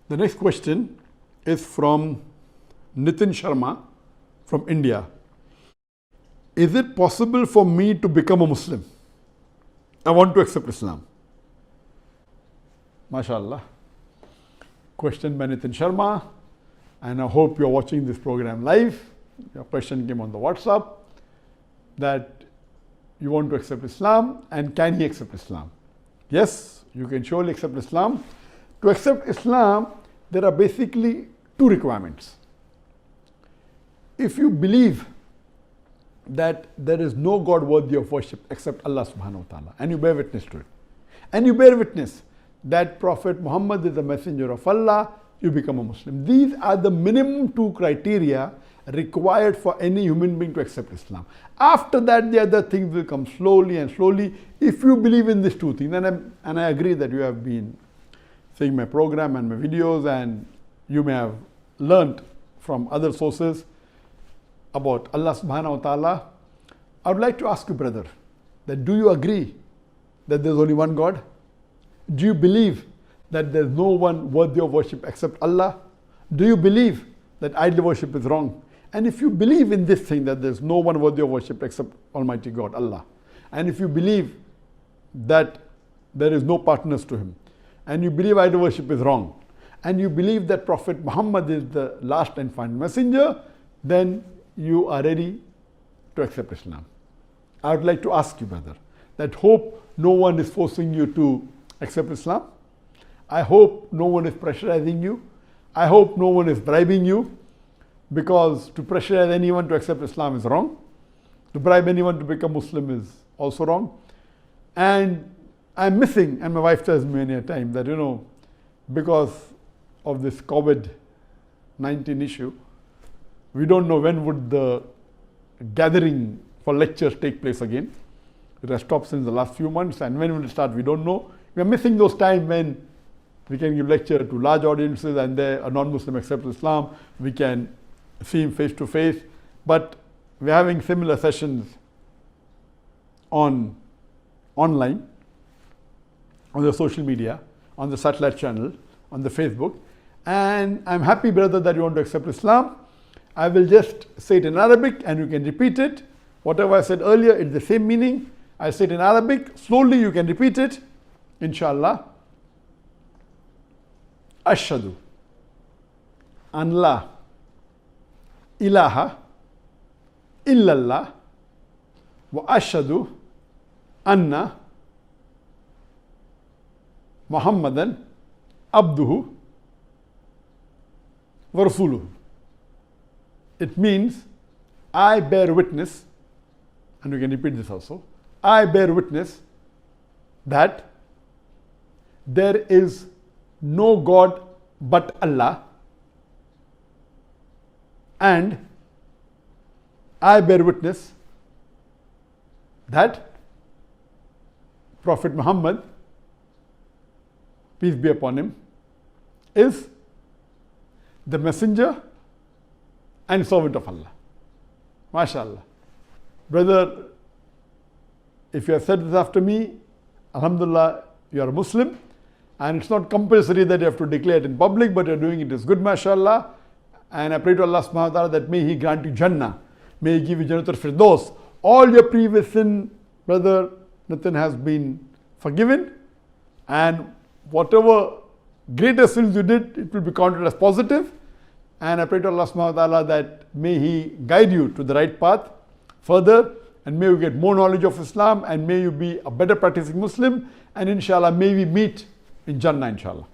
The next question is from Nitin Sharma from India. Is it possible for me to become a Muslim? I want to accept Islam. MashaAllah. Question by Nitin Sharma, and I hope you're watching this program live. Your question came on the WhatsApp that you want to accept Islam, and can he accept Islam? Yes, you can surely accept Islam. To accept Islam, there are basically two requirements. If you believe that there is no God worthy of worship except Allah subhanahu wa ta'ala, and you bear witness to it, and you bear witness that Prophet Muhammad is a messenger of Allah, you become a Muslim. These are the minimum two criteria required for any human being to accept Islam. After that, the other things will come slowly and slowly. If you believe in these two things, and I agree that you have been seeing my program and my videos, and you may have learnt from other sources about Allah subhanahu wa ta'ala, I would like to ask you, brother, that do you agree that there is only one God? Do you believe that there is no one worthy of worship except Allah? Do you believe that idol worship is wrong? And if you believe in this thing, that there is no one worthy of worship except Almighty God, Allah, and if you believe that there is no partners to Him, and you believe idol worship is wrong, and you believe that Prophet Muhammad is the last and final messenger, then you are ready to accept Islam. I would like to ask you, brother, that hope no one is forcing you to accept Islam. I hope no one is pressurizing you. I hope no one is bribing you, because to pressurize anyone to accept Islam is wrong. To bribe anyone to become Muslim is also wrong. And I'm missing, and my wife tells me many a time that, because of this COVID-19 issue, we don't know when would the gathering for lectures take place again. It has stopped since the last few months, and when will it start, we don't know. We are missing those times when we can give lecture to large audiences and a non-Muslim accepts Islam. We can see him face to face, but we are having similar sessions online, on the social media, on the satellite channel, on the Facebook. And I'm happy, brother, that you want to accept Islam. I will just say it in Arabic and you can repeat it. Whatever I said earlier, it's the same meaning. I say it in Arabic. Slowly you can repeat it. Inshallah. Ashhadu an la ilaha illallah wa ashhadu anna Muhammadan abduhu wa rasuluhu. It means, I bear witness, and we can repeat this also, I bear witness that there is no God but Allah, and I bear witness that Prophet Muhammad, peace be upon him, is the messenger and servant of Allah. MashaAllah. Brother, if you have said this after me, Alhamdulillah, you are a Muslim, and it's not compulsory that you have to declare it in public, but you're doing it is good, MashaAllah. And I pray to Allah subhanahu wa ta'ala that may He grant you Jannah, may He give you Jannatul Firdaus. All your previous sin, brother Nitin, has been forgiven, and whatever greater sins you did, it will be counted as positive. And I pray to Allah subhanahu wa ta'ala that may He guide you to the right path further, and may you get more knowledge of Islam, and may you be a better practicing Muslim, and inshallah may we meet in Jannah, inshallah.